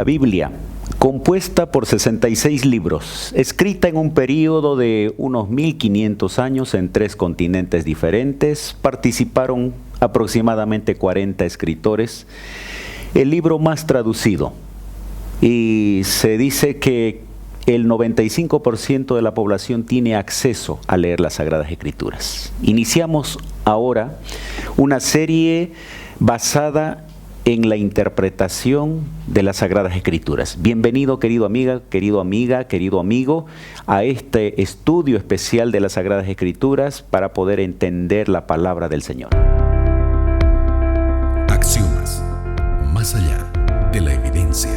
La Biblia, compuesta por 66 libros, escrita en un período de unos 1500 años en 3 continentes diferentes, participaron aproximadamente 40 escritores, el libro más traducido, y se dice que el 95% de la población tiene acceso a leer las Sagradas Escrituras. Iniciamos ahora una serie basada en la interpretación de las Sagradas Escrituras. Bienvenido, querido amiga, querido amigo, a este estudio especial de las Sagradas Escrituras para poder entender la palabra del Señor. Axiomas, más allá de la evidencia.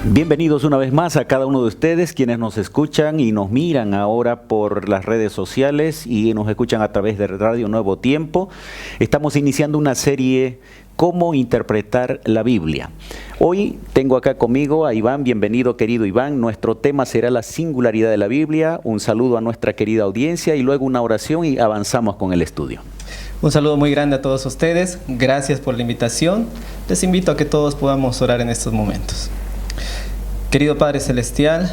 Bienvenidos una vez más a cada uno de ustedes, quienes nos escuchan y nos miran ahora por las redes sociales y nos escuchan a través de Radio Nuevo Tiempo. Estamos iniciando una serie, ¿Cómo interpretar la Biblia? Hoy tengo acá conmigo a Iván. Bienvenido, querido Iván. Nuestro tema será la singularidad de la Biblia. Un saludo a nuestra querida audiencia y luego una oración y avanzamos con el estudio. Un saludo muy grande a todos ustedes. Gracias por la invitación. Les invito a que todos podamos orar en estos momentos. Querido Padre Celestial,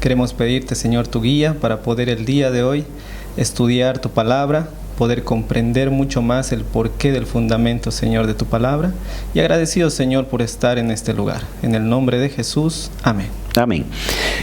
queremos pedirte, Señor, tu guía para poder el día de hoy estudiar tu palabra, poder comprender mucho más el porqué del fundamento, Señor, de tu palabra. Y agradecido, Señor, por estar en este lugar. En el nombre de Jesús. Amén. Amén.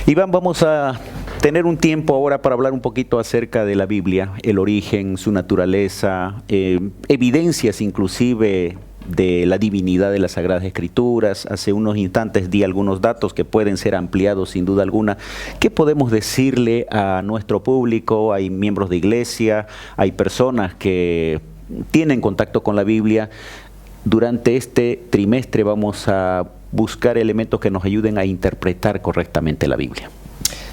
Iván, vamos a tener un tiempo ahora para hablar un poquito acerca de la Biblia, el origen, su naturaleza, evidencias inclusive de la divinidad de las Sagradas Escrituras. Hace unos instantes di algunos datos que pueden ser ampliados sin duda alguna. ¿Qué podemos decirle a nuestro público? Hay miembros de iglesia, hay personas que tienen contacto con la Biblia. Durante este trimestre vamos a buscar elementos que nos ayuden a interpretar correctamente la Biblia.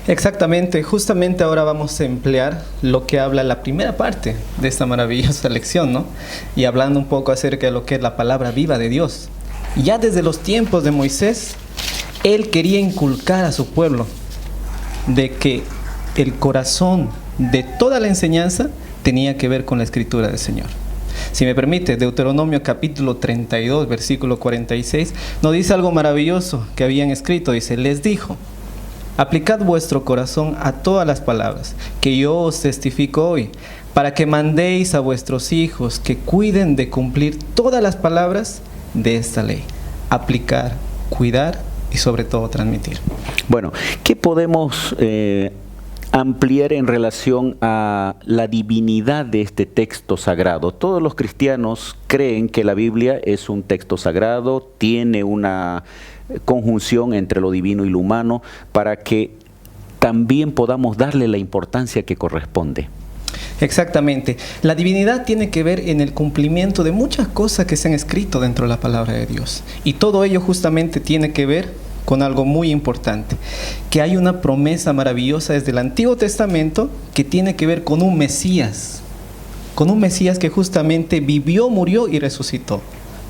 Exactamente, justamente ahora vamos a emplear lo que habla la primera parte de esta maravillosa lección, ¿no? Y hablando un poco acerca de lo que es la palabra viva de Dios. Ya desde los tiempos de Moisés, él quería inculcar a su pueblo de que el corazón de toda la enseñanza tenía que ver con la escritura del Señor. Si me permite, Deuteronomio capítulo 32, versículo 46, nos dice algo maravilloso que habían escrito. Dice, les dijo: aplicad vuestro corazón a todas las palabras que yo os testifico hoy, para que mandéis a vuestros hijos que cuiden de cumplir todas las palabras de esta ley. Aplicar, cuidar y sobre todo transmitir. Bueno, ¿qué podemos ampliar en relación a la divinidad de este texto sagrado? Todos los cristianos creen que la Biblia es un texto sagrado, tiene una conjunción entre lo divino y lo humano, para que también podamos darle la importancia que corresponde. Exactamente. La divinidad tiene que ver en el cumplimiento de muchas cosas que se han escrito dentro de la palabra de Dios. Y todo ello justamente tiene que ver con algo muy importante, que hay una promesa maravillosa desde el Antiguo Testamento que tiene que ver con un Mesías que justamente vivió, murió y resucitó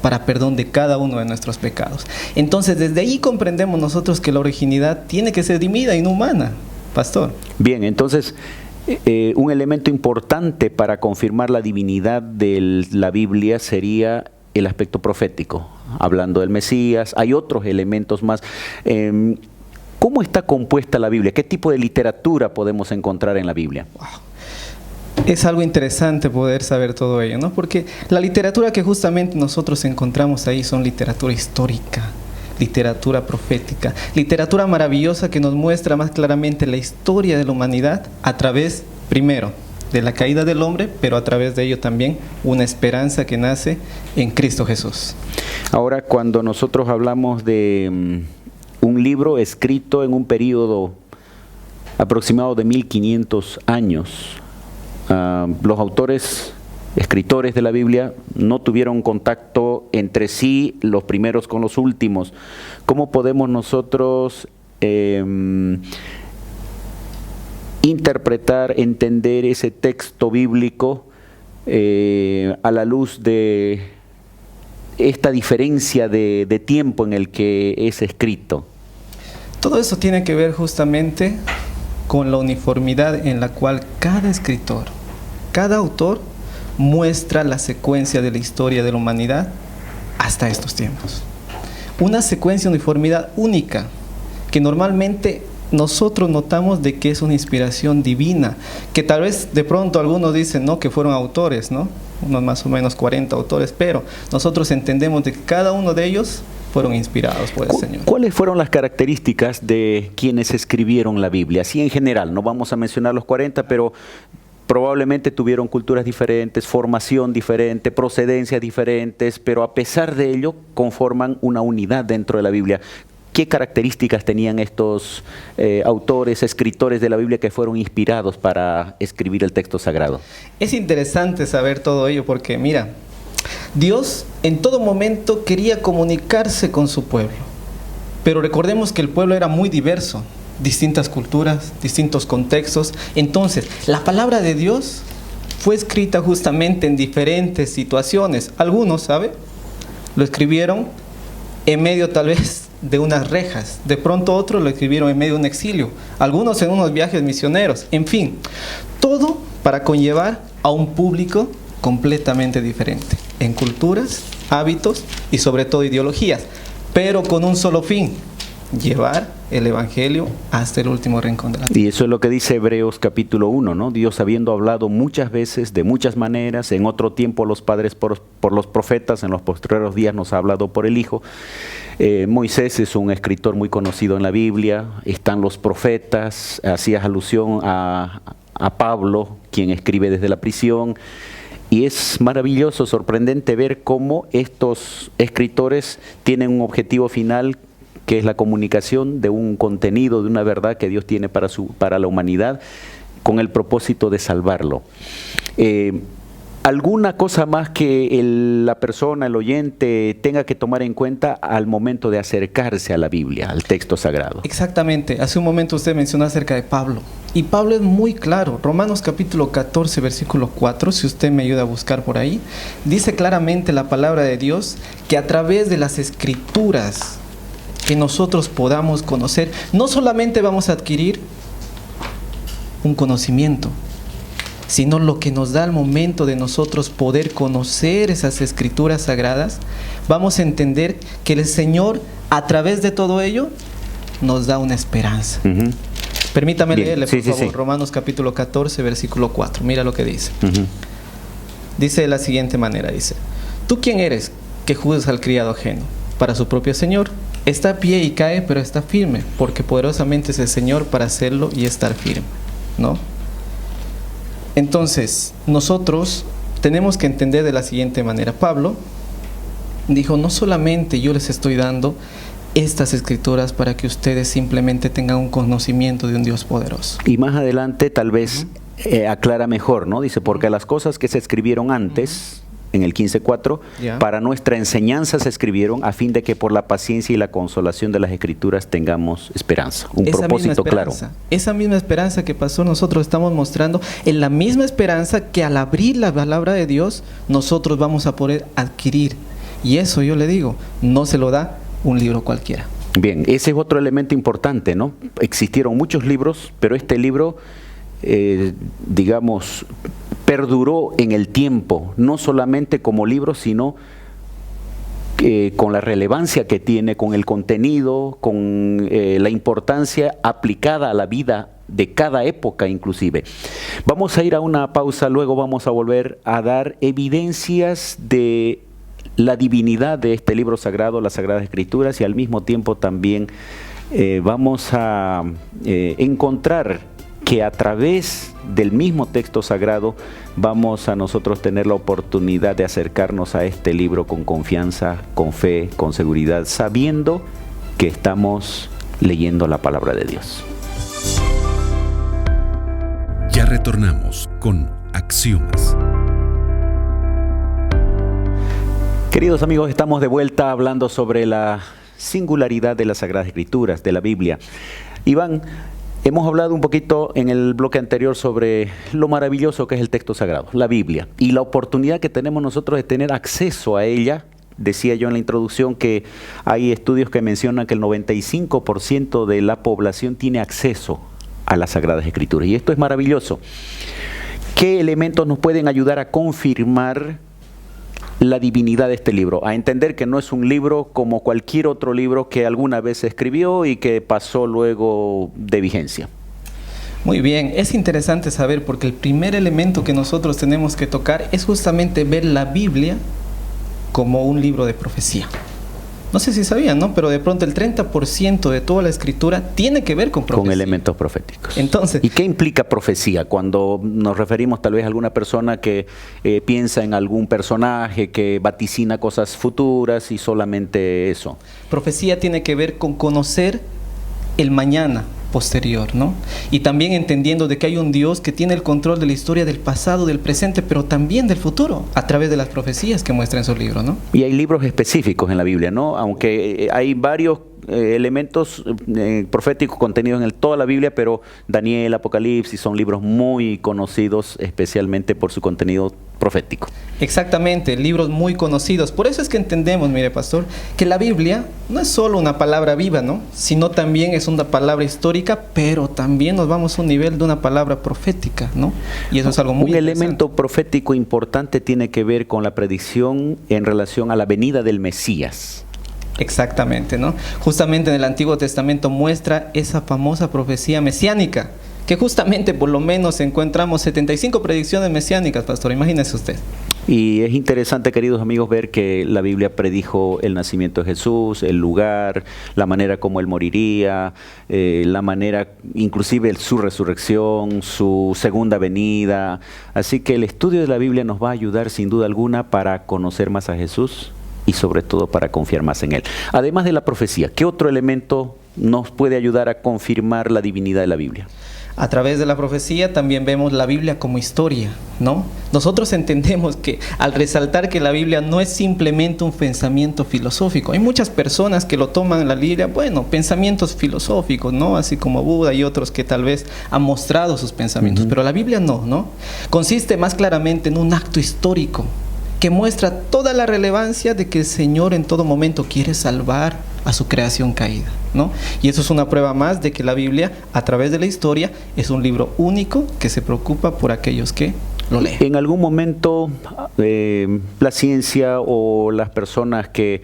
para perdón de cada uno de nuestros pecados. Entonces, desde ahí comprendemos nosotros que la originalidad tiene que ser divina y no humana, pastor. Bien, entonces, un elemento importante para confirmar la divinidad de la Biblia sería el aspecto profético. Hablando del Mesías, hay otros elementos más. ¿Cómo está compuesta la Biblia? ¿Qué tipo de literatura podemos encontrar en la Biblia? Wow. Es algo interesante poder saber todo ello, ¿no? Porque la literatura que justamente nosotros encontramos ahí son literatura histórica, literatura profética, literatura maravillosa que nos muestra más claramente la historia de la humanidad a través, primero, de la caída del hombre, pero a través de ello también una esperanza que nace en Cristo Jesús. Ahora, cuando nosotros hablamos de un libro escrito en un periodo aproximado de 1500 años, los autores, escritores de la Biblia no tuvieron contacto entre sí, los primeros con los últimos. ¿Cómo podemos nosotros interpretar, entender ese texto bíblico a la luz de esta diferencia de tiempo en el que es escrito? Todo eso tiene que ver justamente con la uniformidad en la cual cada escritor, cada autor muestra la secuencia de la historia de la humanidad hasta estos tiempos. una secuencia de uniformidad única, que normalmente nosotros notamos de que es una inspiración divina, que tal vez de pronto algunos dicen, ¿no?, que fueron autores, ¿no?, unos más o menos 40 autores, pero nosotros entendemos de que cada uno de ellos fueron inspirados por el Señor. ¿Cuáles fueron las características de quienes escribieron la Biblia? Así en general, no vamos a mencionar los 40, pero probablemente tuvieron culturas diferentes, formación diferente, procedencias diferentes, pero a pesar de ello conforman una unidad dentro de la Biblia. ¿Qué características tenían estos autores, escritores de la Biblia que fueron inspirados para escribir el texto sagrado? Es interesante saber todo ello porque, mira, Dios en todo momento quería comunicarse con su pueblo, pero recordemos que el pueblo era muy diverso, distintas culturas, distintos contextos. Entonces, la palabra de Dios fue escrita justamente en diferentes situaciones. Algunos, ¿sabe?, lo escribieron en medio tal vez de unas rejas, de pronto otros lo escribieron en medio de un exilio, algunos en unos viajes misioneros, en fin, todo para conllevar a un público completamente diferente, en culturas, hábitos y sobre todo ideologías, pero con un solo fin: llevar el Evangelio hasta el último rincón de la tierra. Y eso es lo que dice Hebreos capítulo 1, ¿no? Dios, habiendo hablado muchas veces, de muchas maneras, en otro tiempo los padres por los profetas, en los postreros días nos ha hablado por el Hijo. Moisés es un escritor muy conocido en la Biblia, están los profetas, hacías alusión a Pablo, quien escribe desde la prisión. Y es maravilloso, sorprendente ver cómo estos escritores tienen un objetivo final, que es la comunicación de un contenido, de una verdad que Dios tiene para la humanidad, con el propósito de salvarlo. ¿Alguna cosa más que la persona, el oyente, tenga que tomar en cuenta al momento de acercarse a la Biblia, al texto sagrado? Exactamente. Hace un momento usted mencionó acerca de Pablo. Y Pablo es muy claro. Romanos capítulo 14, versículo 4, si usted me ayuda a buscar por ahí, dice claramente la palabra de Dios que a través de las Escrituras que nosotros podamos conocer, no solamente vamos a adquirir un conocimiento, sino lo que nos da al momento de nosotros poder conocer esas Escrituras sagradas, vamos a entender que el Señor, a través de todo ello, nos da una esperanza. Permítame leerle, por favor, sí. Romanos capítulo 14, versículo 4. Mira lo que dice. Dice de la siguiente manera, dice: ¿tú quién eres que juzgas al criado ajeno? Para su propio Señor. Está a pie y cae, pero está firme, porque poderosamente es el Señor para hacerlo y estar firme, ¿no? Entonces, nosotros tenemos que entender de la siguiente manera. Pablo dijo, no solamente yo les estoy dando estas escrituras para que ustedes simplemente tengan un conocimiento de un Dios poderoso. Y más adelante tal vez aclara mejor, ¿no? Dice, porque las cosas que se escribieron antes, en el 15:4, para nuestra enseñanza se escribieron a fin de que por la paciencia y la consolación de las Escrituras tengamos esperanza. Un propósito claro. Esa misma esperanza que pasó, nosotros estamos mostrando en la misma esperanza que al abrir la palabra de Dios, nosotros vamos a poder adquirir. Y eso yo le digo, no se lo da un libro cualquiera. Bien, ese es otro elemento importante, ¿no? Existieron muchos libros, pero este libro, digamos, perduró en el tiempo, no solamente como libro, sino con la relevancia que tiene, con el contenido, con la importancia aplicada a la vida de cada época inclusive. Vamos a ir a una pausa, luego vamos a volver a dar evidencias de la divinidad de este libro sagrado, las Sagradas Escrituras, y al mismo tiempo también vamos a encontrar que a través del mismo texto sagrado vamos a nosotros tener la oportunidad de acercarnos a este libro con confianza, con fe, con seguridad, sabiendo que estamos leyendo la palabra de Dios. Ya retornamos con Axiomas. Queridos amigos, estamos de vuelta hablando sobre la singularidad de las Sagradas Escrituras, de la Biblia. Iván, hemos hablado un poquito en el bloque anterior sobre lo maravilloso que es el texto sagrado, la Biblia, y la oportunidad que tenemos nosotros de tener acceso a ella. Decía yo en la introducción que hay estudios que mencionan que el 95% de la población tiene acceso a las Sagradas Escrituras, y esto es maravilloso. ¿Qué elementos nos pueden ayudar a confirmar la divinidad de este libro, a entender que no es un libro como cualquier otro libro que alguna vez se escribió y que pasó luego de vigencia? Muy bien, es interesante saber porque el primer elemento que nosotros tenemos que tocar es justamente ver la Biblia como un libro de profecía. No sé si sabían, ¿no? Pero de pronto el 30% de toda la escritura tiene que ver con profecía. Con elementos proféticos. Entonces, ¿y qué implica profecía? Cuando nos referimos tal vez a alguna persona que piensa en algún personaje que vaticina cosas futuras y solamente eso. Profecía tiene que ver con conocer el mañana posterior, ¿no? Y también entendiendo de que hay un Dios que tiene el control de la historia del pasado, del presente, pero también del futuro, a través de las profecías que muestra en su libro, ¿no? Y hay libros específicos en la Biblia, ¿no? Aunque hay varios elementos proféticos contenidos en toda la Biblia, pero Daniel, Apocalipsis son libros muy conocidos, especialmente por su contenido profético. Exactamente, libros muy conocidos. Por eso es que entendemos, mire pastor, que la Biblia no es solo una palabra viva, ¿no? Sino también es una palabra histórica, pero también nos vamos a un nivel de una palabra profética, ¿no? Y eso es algo muy interesante. Un elemento profético importante tiene que ver con la predicción en relación a la venida del Mesías. Exactamente, ¿no? Justamente en el Antiguo Testamento muestra esa famosa profecía mesiánica, que justamente por lo menos encontramos 75 predicciones mesiánicas, pastor, imagínese usted. Y es interesante, queridos amigos, ver que la Biblia predijo el nacimiento de Jesús, el lugar, la manera como Él moriría, la manera, inclusive su resurrección, su segunda venida. Así que el estudio de la Biblia nos va a ayudar sin duda alguna para conocer más a Jesús y sobre todo para confiar más en Él. Además de la profecía, ¿qué otro elemento nos puede ayudar a confirmar la divinidad de la Biblia? A través de la profecía también vemos la Biblia como historia, ¿no? Nosotros entendemos que al resaltar que la Biblia no es simplemente un pensamiento filosófico, hay muchas personas que lo toman en la Biblia, bueno, pensamientos filosóficos, ¿no? Así como Buda y otros que tal vez han mostrado sus pensamientos, pero la Biblia no, ¿no? Consiste más claramente en un acto histórico que muestra toda la relevancia de que el Señor en todo momento quiere salvar a su creación caída, ¿no? Y eso es una prueba más de que la Biblia, a través de la historia, es un libro único que se preocupa por aquellos que lo leen. En algún momento la ciencia o las personas que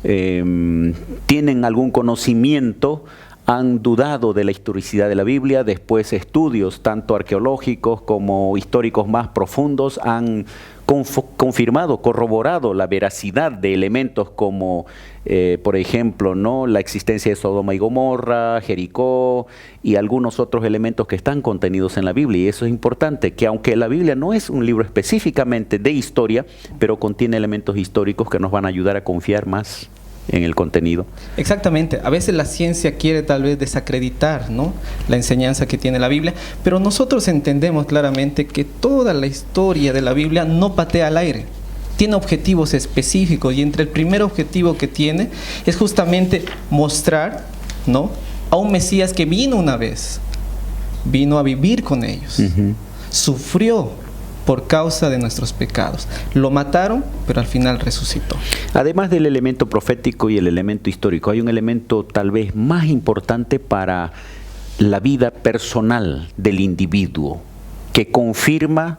tienen algún conocimiento han dudado de la historicidad de la Biblia. Después estudios tanto arqueológicos como históricos más profundos han confirmado, corroborado la veracidad de elementos como, por ejemplo, ¿no?, la existencia de Sodoma y Gomorra, Jericó y algunos otros elementos que están contenidos en la Biblia. Y eso es importante, que aunque la Biblia no es un libro específicamente de historia, pero contiene elementos históricos que nos van a ayudar a confiar más en el contenido. Exactamente, a veces la ciencia quiere tal vez desacreditar, ¿no?, la enseñanza que tiene la Biblia, pero nosotros entendemos claramente que toda la historia de la Biblia no patea al aire, tiene objetivos específicos, y entre el primer objetivo que tiene es justamente mostrar, ¿no?, a un Mesías que vino una vez, vino a vivir con ellos, sufrió por causa de nuestros pecados. Lo mataron, pero al final resucitó. Además del elemento profético y el elemento histórico, hay un elemento tal vez más importante para la vida personal del individuo, que confirma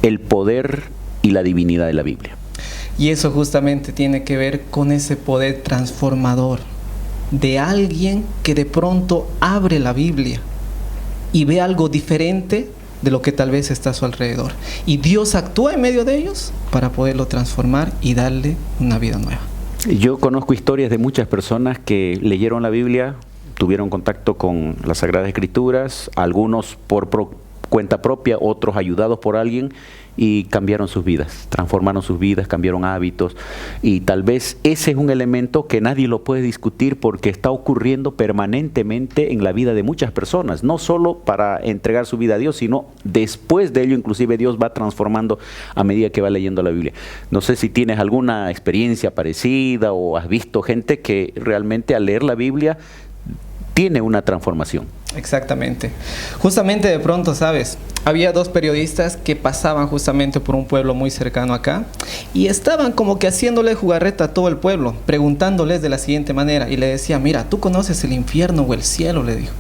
el poder y la divinidad de la Biblia. Y eso justamente tiene que ver con ese poder transformador de alguien que de pronto abre la Biblia y ve algo diferente de lo que tal vez está a su alrededor. Y Dios actúa en medio de ellos para poderlo transformar y darle una vida nueva. Yo conozco historias de muchas personas que leyeron la Biblia, tuvieron contacto con las Sagradas Escrituras, algunos por cuenta propia, otros ayudados por alguien, y cambiaron sus vidas, transformaron sus vidas, cambiaron hábitos, y tal vez ese es un elemento que nadie lo puede discutir porque está ocurriendo permanentemente en la vida de muchas personas, no solo para entregar su vida a Dios, sino después de ello inclusive Dios va transformando a medida que va leyendo la Biblia. No sé si tienes alguna experiencia parecida o has visto gente que realmente al leer la Biblia tiene una transformación. Exactamente. Justamente de pronto, ¿sabes? Había dos periodistas que pasaban justamente por un pueblo muy cercano acá y estaban como que haciéndole jugarreta a todo el pueblo, preguntándoles de la siguiente manera, y le decía, mira, ¿tú conoces el infierno o el cielo?, le dijo.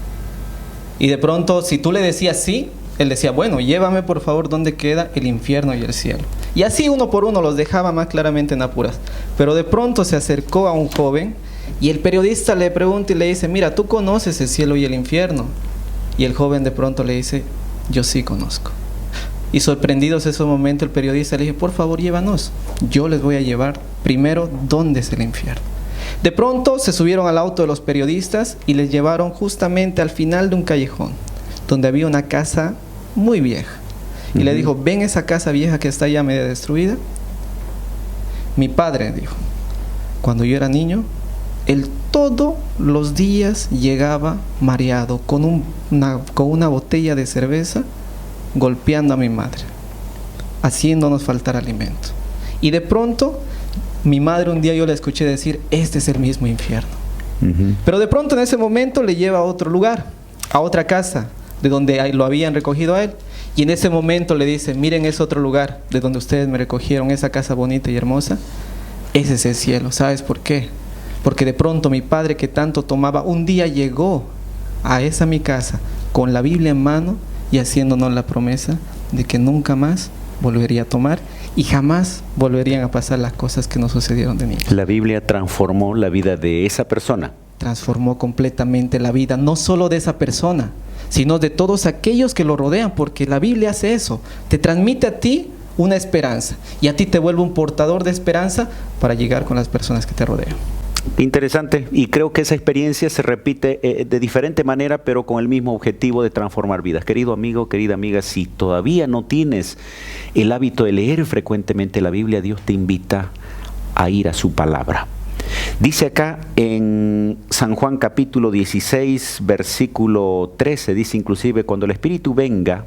Y de pronto, si tú le decías sí, él decía, bueno, llévame por favor dónde queda el infierno y el cielo. Y así uno por uno los dejaba más claramente en apuras. Pero de pronto se acercó a un joven y el periodista le pregunta y le dice, mira, ¿tú conoces el cielo y el infierno? Y el joven de pronto le dice, yo sí conozco. Y sorprendidos en ese momento el periodista le dice, por favor llévanos, yo les voy a llevar primero dónde es el infierno. De pronto se subieron al auto de los periodistas y les llevaron justamente al final de un callejón, donde había una casa muy vieja. Y le dijo, ¿ven esa casa vieja que está ya media destruida? Mi padre, dijo, cuando yo era niño, él todos los días llegaba mareado con una botella de cerveza, golpeando a mi madre, haciéndonos faltar alimento. Y de pronto, mi madre un día yo la escuché decir, este es el mismo infierno. Pero de pronto en ese momento le lleva a otro lugar, a otra casa, de donde lo habían recogido a él. Y en ese momento le dice, miren ese otro lugar de donde ustedes me recogieron, esa casa bonita y hermosa, ese es el cielo. ¿Sabes por qué? Porque de pronto mi padre que tanto tomaba, un día llegó a esa mi casa con la Biblia en mano y haciéndonos la promesa de que nunca más volvería a tomar y jamás volverían a pasar las cosas que nos sucedieron de niños. La Biblia transformó la vida de esa persona. Transformó completamente la vida, no solo de esa persona, sino de todos aquellos que lo rodean, porque la Biblia hace eso, te transmite a ti una esperanza y a ti te vuelve un portador de esperanza para llegar con las personas que te rodean. Interesante, y creo que esa experiencia se repite de diferente manera, pero con el mismo objetivo de transformar vidas. Querido amigo, querida amiga, si todavía no tienes el hábito de leer frecuentemente la Biblia, Dios te invita a ir a su palabra. Dice acá en San Juan capítulo 16, versículo 13, dice inclusive, cuando el Espíritu venga,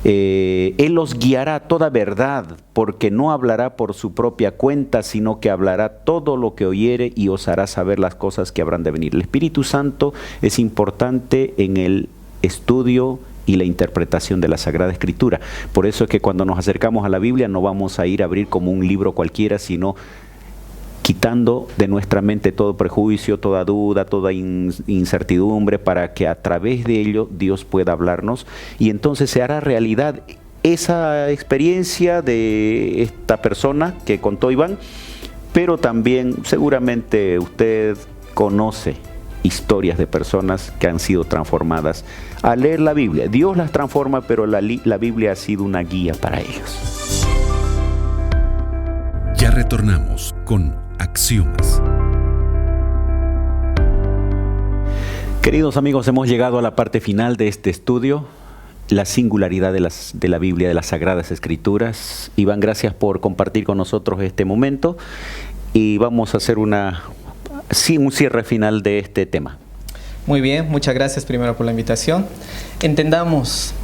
Él los guiará a toda verdad, porque no hablará por su propia cuenta, sino que hablará todo lo que oyere y os hará saber las cosas que habrán de venir. El Espíritu Santo es importante en el estudio y la interpretación de la Sagrada Escritura. Por eso es que cuando nos acercamos a la Biblia no vamos a ir a abrir como un libro cualquiera, sino quitando de nuestra mente todo prejuicio, toda duda, toda incertidumbre, para que a través de ello Dios pueda hablarnos y entonces se hará realidad esa experiencia de esta persona que contó Iván, pero también seguramente usted conoce historias de personas que han sido transformadas al leer la Biblia. Dios las transforma, pero la Biblia ha sido una guía para ellos. Ya retornamos con Axiomas. Queridos amigos, hemos llegado a la parte final de este estudio, la singularidad de la Biblia, de las Sagradas Escrituras. Iván, gracias por compartir con nosotros este momento y vamos a hacer un cierre final de este tema. Muy bien, muchas gracias primero por la invitación. Entendamos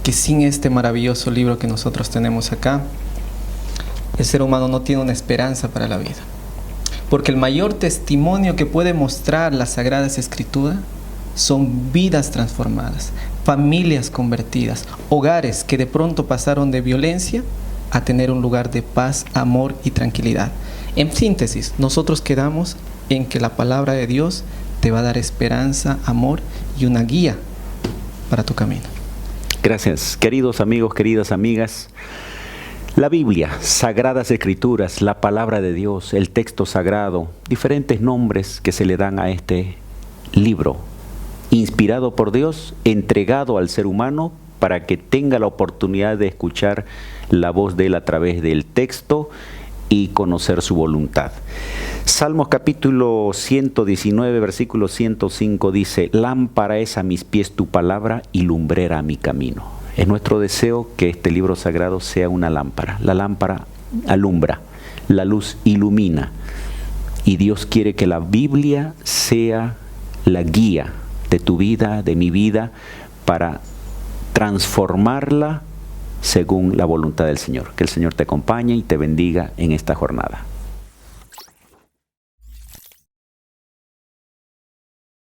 que sin este maravilloso libro que nosotros tenemos acá, el ser humano no tiene una esperanza para la vida. Porque el mayor testimonio que puede mostrar las Sagradas Escrituras son vidas transformadas, familias convertidas, hogares que de pronto pasaron de violencia a tener un lugar de paz, amor y tranquilidad. En síntesis, nosotros quedamos en que la palabra de Dios te va a dar esperanza, amor y una guía para tu camino. Gracias, queridos amigos, queridas amigas. La Biblia, Sagradas Escrituras, la palabra de Dios, el texto sagrado, diferentes nombres que se le dan a este libro, inspirado por Dios, entregado al ser humano para que tenga la oportunidad de escuchar la voz de Él a través del texto y conocer su voluntad. Salmos capítulo 119, versículo 105 dice, lámpara es a mis pies tu palabra y lumbrera a mi camino. Es nuestro deseo que este libro sagrado sea una lámpara. La lámpara alumbra, la luz ilumina. Y Dios quiere que la Biblia sea la guía de tu vida, de mi vida, para transformarla según la voluntad del Señor. Que el Señor te acompañe y te bendiga en esta jornada.